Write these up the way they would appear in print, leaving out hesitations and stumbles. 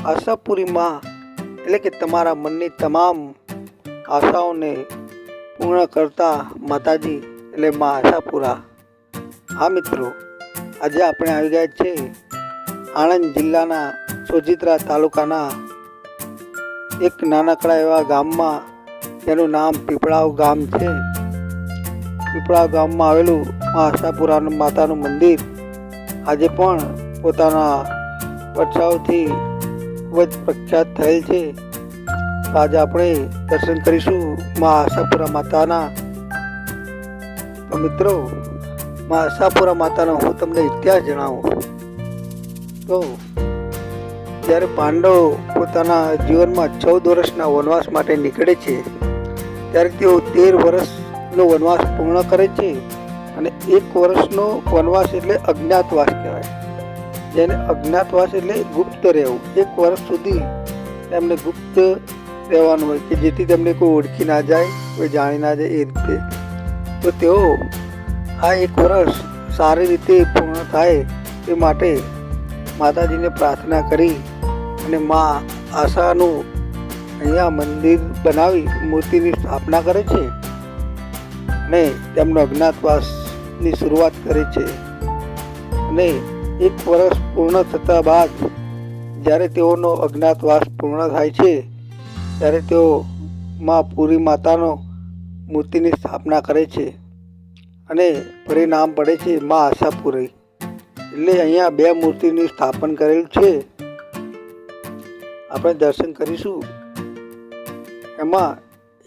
આશાપુરી માં એટલે કે તમારા મનની તમામ આશાઓને પૂર્ણ કરતા માતાજી એટલે માં આશાપુરા. હા મિત્રો, આજે આપણે આવી ગયા છે આણંદ જિલ્લાના સોજિત્રા તાલુકાના એક નાનકડા એવા ગામમાં, તેનું નામ પીપળાવ ગામ છે. પીપળાવ ગામમાં આવેલું માં આશાપુરા માતાનું મંદિર આજે પણ પોતાના પરછાવથી ખૂબ જ પ્રખ્યાત થયેલ છે. તો આજે આપણે દર્શન કરીશું માં આશાપુરા માતાના. તો મિત્રો, માં આશાપુરા માતાનો હું તમને ઇતિહાસ જણાવું તો જ્યારે પાંડવો પોતાના જીવનમાં 14 વર્ષના વનવાસ માટે નીકળે છે, ત્યારે તેઓ 13 વર્ષનો વનવાસ પૂર્ણ કરે છે. અને 1 વર્ષનો વનવાસ એટલે અજ્ઞાતવાસ કહેવાય, જેને અજ્ઞાતવાસ એટલે ગુપ્ત રહેવું. 1 વર્ષ સુધી તેમને ગુપ્ત રહેવાનું હોય કે જેથી તેમને કોઈ ઓળખી ના જાય, કોઈ જાણી ના જાય એ રીતે. તો તેઓ આ 1 વર્ષ સારી રીતે પૂર્ણ થાય તે માટે માતાજીને પ્રાર્થના કરી અને માં આશાનું અહીંયા મંદિર બનાવી મૂર્તિની સ્થાપના કરે છે અને તેમનો અજ્ઞાતવાસની શરૂઆત કરે છે. અને 1 વર્ષ પૂર્ણ થતા બાદ જ્યારે તેઓનો અજ્ઞાતવાસ પૂર્ણ થાય છે, ત્યારે તેઓ માં પુરી માતાનો મૂર્તિની સ્થાપના કરે છે અને પરિણામ પડે છે માં આશાપુરી. એટલે અહીંયા 2 મૂર્તિનું સ્થાપન કરેલું છે. આપણે દર્શન કરીશું. એમાં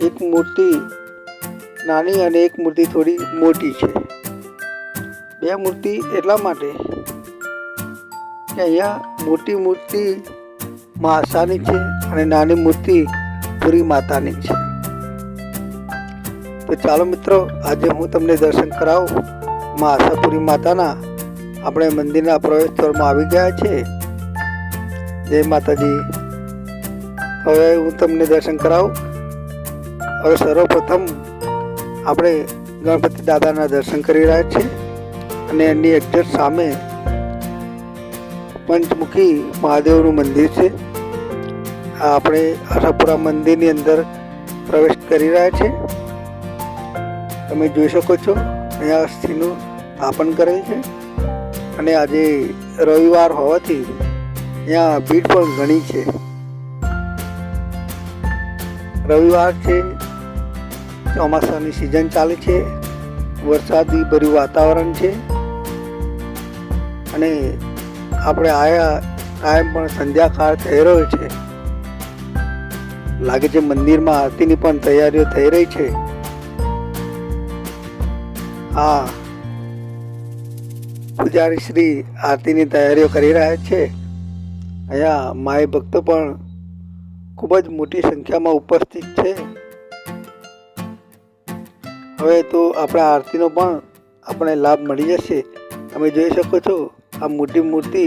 એક મૂર્તિ નાની અને એક મૂર્તિ થોડી મોટી છે. 2 મૂર્તિ એટલા માટે કે અહીંયા મોટી મૂર્તિ માં આશાની છે અને નાની મૂર્તિ પુરી માતાની છે. તો ચાલો મિત્રો, આજે હું તમને દર્શન કરાવું માં આશાપુરી માતાના. આપણે મંદિરના પ્રવેશ દ્વારમાં આવી ગયા છે. જય માતાજી. હવે હું તમને દર્શન કરાવું. હવે સર્વપ્રથમ આપણે ગણપતિ દાદાના દર્શન કરી રહ્યા છીએ અને એની એક્ઝેક્ટ સામે પંચમુખી મહાદેવનું મંદિર છે. આ આપણે આશાપુરા મંદિરની અંદર પ્રવેશ કરી રહ્યા છે. તમે જોઈ શકો છો અહીંયા સ્થિનું સ્થાપન કરેલ છે અને આજે રવિવાર હોવાથી અહીંયા ભીડ પણ ઘણી છે. રવિવાર છે, ચોમાસાની સિઝન ચાલે છે, વરસાદી ભર્યું વાતાવરણ છે અને આપણે આયા ટાઈમ પણ સંધ્યાકાળ થઈ રહ્યો છે. લાગે છે મંદિરમાં આરતીની પણ તૈયારીઓ થઈ રહી છે. હા, પૂજારી શ્રી આરતીની તૈયારીઓ કરી રહ્યા છે. અહીંયા માય ભક્તો પણ ખૂબ જ મોટી સંખ્યામાં ઉપસ્થિત છે. હવે તો આપણા આરતીનો પણ આપણે લાભ મળી જશે. તમે જોઈ શકો છો આ મોટી મૂર્તિ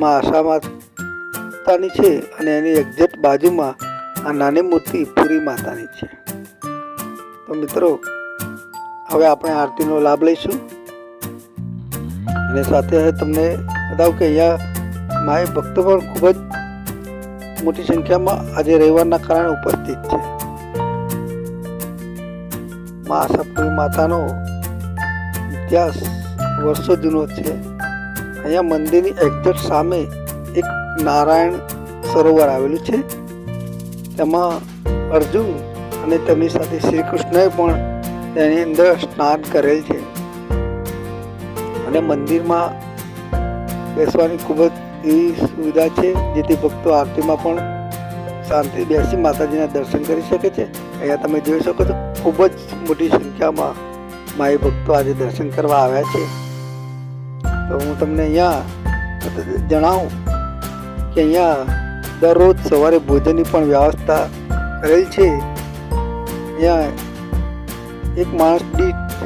માં આશા માતાની છે અને એની એક્ઝેક્ટ બાજુમાં આ નાની મૂર્તિ પુરી માતાની છે. તો મિત્રો, હવે આપણે આરતીનો લાભ લઈશું અને સાથે તમને બતાવું કે અહીંયા માય ભક્તો પણ ખૂબ જ મોટી સંખ્યામાં આજે રવિવારના કારણે ઉપસ્થિત છે. માં આશાપુરી માતાનો ઇતિહાસ વર્ષો જૂનો છે. અહીંયા મંદિરની એક્ઝેક્ટ સામે એક નારાયણ સરોવર આવેલું છે. તેમાં અર્જુન અને તેમની સાથે શ્રી કૃષ્ણએ પણ તેની અંદર સ્નાન કરેલ છે. અને મંદિરમાં બેસવાની ખૂબ જ એવી સુવિધા છે જેથી ભક્તો આરતીમાં પણ શાંતિ બેસી માતાજીના દર્શન કરી શકે છે. અહીંયા તમે જોઈ શકો છો ખૂબ જ મોટી સંખ્યામાં માઈ ભક્તો આજે દર્શન કરવા આવ્યા છે. તો હું તમને અહીંયા જણાવું કે અહીંયા દરરોજ સવારે ભોજનની પણ વ્યવસ્થા કરેલ છે. અહીંયા એક માણસ દીઠ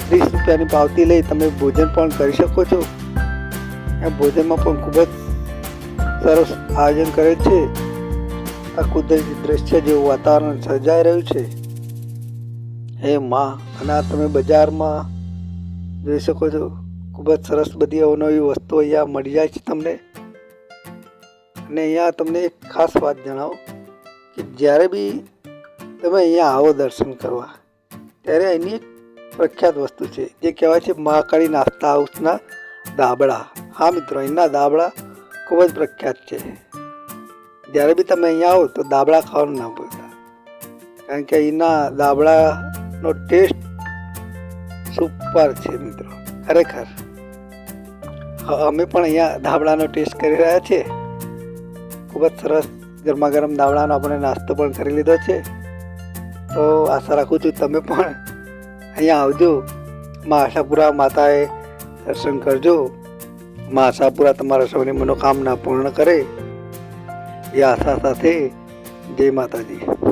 30 રૂપિયાની પાવતી લઈ તમે ભોજન પણ કરી શકો છો. આ ભોજનમાં પણ ખૂબ જ સરસ આયોજન કરેલ છે. આ કુદરતી દ્રશ્ય જેવું વાતાવરણ સર્જાઈ રહ્યું છે. હે માં, અને આ તમે બજારમાં જોઈ શકો છો ખૂબ જ સરસ બધી અવનવી વસ્તુઓ અહીંયા મળી જાય છે તમને. અને અહીંયા તમને એક ખાસ વાત જણાવો કે જ્યારે બી તમે અહીંયા આવો દર્શન કરવા ત્યારે અહીંની એક પ્રખ્યાત વસ્તુ છે જે કહેવાય છે મહાકાળી નાસ્તા હાઉસના દાબડા. હા મિત્રો, અહીંના દાબડા ખૂબ જ પ્રખ્યાત છે. જ્યારે બી તમે અહીંયા આવો તો દાબડા ખાવાનું ના ભૂલતા, કારણ કે અહીંના દાબડાનો ટેસ્ટ સુપર છે મિત્રો, ખરેખર. અમે પણ અહીંયા દાબડાનો ટેસ્ટ કરી રહ્યા છીએ. ખૂબ જ સરસ ગરમા ગરમ દાબડાનો આપણે નાસ્તો પણ કરી લીધો છે. તો આશા રાખું છું તમે પણ અહીંયા આવજો, મા આશાપુરા માતાએ દર્શન કરજો. મા આશાપુરા તમારા સૌની મનોકામના પૂર્ણ કરે એ આશા સાથે જય માતાજી.